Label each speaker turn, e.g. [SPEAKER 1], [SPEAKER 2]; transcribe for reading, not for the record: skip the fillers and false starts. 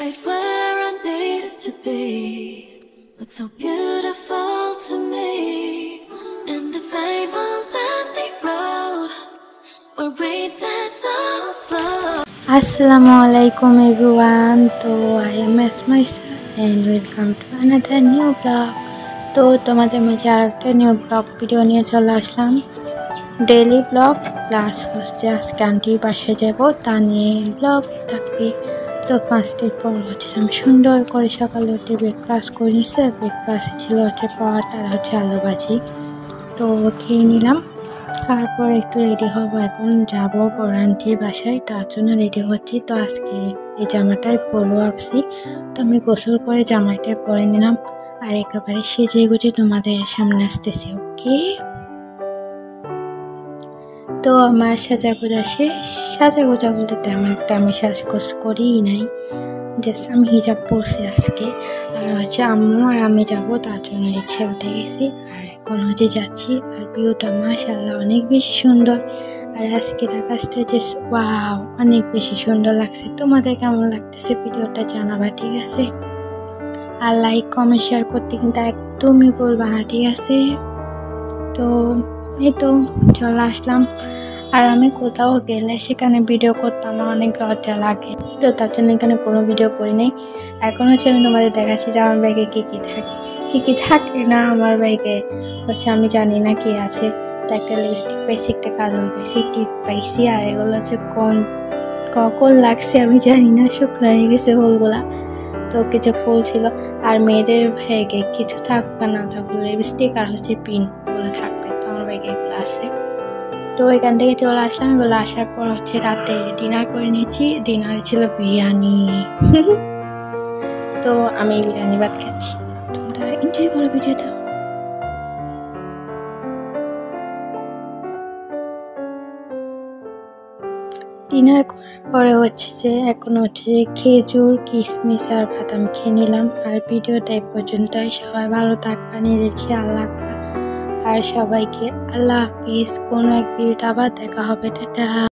[SPEAKER 1] right where I needed to be. Look so beautiful to me. In the same old empty road where we dance so slow.
[SPEAKER 2] Assalamualaikum everyone. So I am Asma and welcome to another new vlog. তো তোমাদের মাঝে আরেকটা new blog video নিয়ে চলে আসলাম। Daily blog plus হচ্ছে আজকে আন্টির বাসায় যাব তা নিয়ে ব্লগ থাকবে। তো 5টার পর হচ্ছে আমি সুন্দর করে সকালে উঠে ব্রেকফাস্ট করে নিয়েছি। ব্রেকফাস্টে ছিল হচ্ছে পরোটা আর হচ্ছে আলু ভাজি। তো খেয়ে নিলাম। তারপর একটু রেডি হব, এখন যাব বড় আন্টির বাসায়, তার জন্য রেডি হচ্ছি। তো আজকে এই জামাটাই পরবো ভাবছি। তো আমি গোসল করে জামাটাই পরে নিলাম আর একেবারে সেজে গুজে তোমাদের সামনে আসতেছি। ওকে, তো আমার সাজা গোজা শেষ। সাজা গোজা বলতে তেমন একটা আমি সাজগোজ করিই নাই, জাস্ট আমি হিজাব পরছি আজকে। আর হচ্ছে আম্মু আর আমি যাবো, তার জন্য রিক্সায় উঠে গেছি আর এখন হচ্ছে যাচ্ছি। আর ভিউটা মাশাআল্লাহ অনেক বেশি সুন্দর। আর আজকের আকাশটা জাস্ট ওয়াও, অনেক বেশি সুন্দর লাগছে। তোমাদের কেমন লাগতেছে ভিডিওটা জানাবা, ঠিক আছে? আর লাইক কমেন্ট শেয়ার করতে কিন্তু একদমই বলবা না, ঠিক আছে? তো এই তো চলে আসলাম। আর আমি কোথাও গেলে সেখানে ভিডিও করতে আমার অনেক লজ্জা লাগে, তো তার জন্য এখানে কোনো ভিডিও করি নাই। এখন হচ্ছে আমি তোমাদের দেখাচ্ছি যে আমার ব্যাগে কী কী থাকে না। আমার ব্যাগে হচ্ছে আমি জানি না কি আছে। তো একটা লিপস্টিক পাইছি, একটা কাজল পাইছি, টিপ পাইছি, আর এগুলো হচ্ছে কখন লাগছে আমি জানি না, শুকনো হয়ে গেছে ফুলগুলা। তো কিছু ফুল ছিল। আর মেয়েদের ব্যাগে কিছু থাকবে না থাকবে লিপস্টিক আর হচ্ছে পিন, এগুলো থাকবে। তো আমার ব্যাগে এগুলো আছে। তো এখান থেকে চলে আসলাম। এগুলো আসার পর হচ্ছে রাতে ডিনার করে নিয়েছি। ডিনারে ছিল বিরিয়ানি। তো আমি বিরিয়ানি ভাত খাচ্ছি, তোমরা এনজয় করো ভিডিওটা। ডিনার করার পরে হচ্ছে যে এখন হচ্ছে যে খেজুর কিশমিশ আর বাদাম খেয়ে নিলাম। আর ভিডিওটা এই পর্যন্তই। সবাই ভালো থাকবা, নিজের খেয়াল রাখবা। আর সবাইকে আল্লাহ হাফিজ। কোনো এক ভিডিওটা আবার দেখা হবে। টাটা।